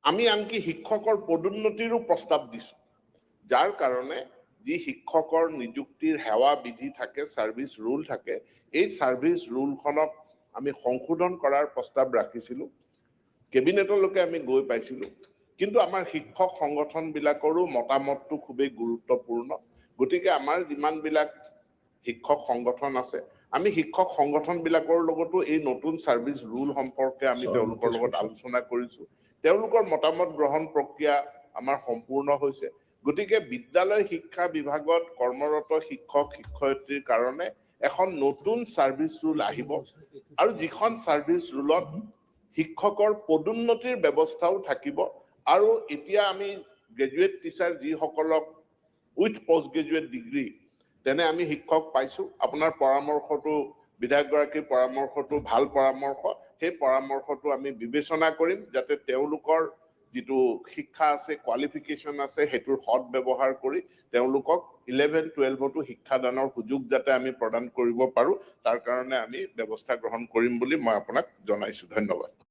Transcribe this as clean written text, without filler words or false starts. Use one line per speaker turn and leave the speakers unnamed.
আমি আনকি শিক্ষকৰ পদোন্নতিৰো প্ৰস্তাৱ দিছো, যাৰ কাৰণে যি শিক্ষকৰ নিযুক্তিৰ সেৱা বিধি থাকে, সাৰ্ভিস ৰুল থাকে, এই সাৰ্ভিস ৰুলখনক আমি সংশোধন কৰাৰ প্ৰস্তাৱ ৰাখিছিলো। কেবিনেটলৈকে আমি গৈ পাইছিলো, কিন্তু আমাৰ শিক্ষক সংগঠনবিলাকৰো মতামতটো খুবেই গুৰুত্বপূৰ্ণ। গতিকে আমাৰ যিমানবিলাক শিক্ষক সংগঠন আছে, আমি শিক্ষক সংগঠনবিলাকৰ লগতো এই নতুন সাৰ্ভিস ৰুল সম্পৰ্কে আমি তেওঁলোকৰ লগত আলোচনা কৰিছো। তেওঁলোকৰ মতামত গ্ৰহণ প্ৰক্ৰিয়া আমাৰ সম্পূৰ্ণ হৈছে। গতিকে বিদ্যালয় শিক্ষা বিভাগত কৰ্মৰত শিক্ষক শিক্ষয়িত্ৰীৰ কাৰণে এখন নতুন সাৰ্ভিস ৰুল আহিব, আৰু যিখন সাৰ্ভিস ৰুলত শিক্ষকৰ পদোন্নতিৰ ব্যৱস্থাও থাকিব। আৰু এতিয়া আমি গ্ৰেজুৱেট টিচাৰ যিসকলক উইথ পোষ্ট গ্ৰেজুৱেট ডিগ্ৰী তেনে আমি শিক্ষক পাইছো। আপোনাৰ পৰামৰ্শটো, বিধায়কগৰাকীৰ পৰামৰ্শটো ভাল পৰামৰ্শ। সেই পৰামৰ্শটো আমি বিবেচনা কৰিম, যাতে তেওঁলোকৰ যিটো শিক্ষা আছে, কোৱালিফিকেশ্যন আছে, সেইটোৰ সৎ ব্যৱহাৰ কৰি তেওঁলোকক 11-12তো শিক্ষাদানৰ সুযোগ যাতে আমি প্ৰদান কৰিব পাৰো, তাৰ কাৰণে আমি ব্যৱস্থা গ্ৰহণ কৰিম বুলি মই আপোনাক জনাইছো। ধন্যবাদ।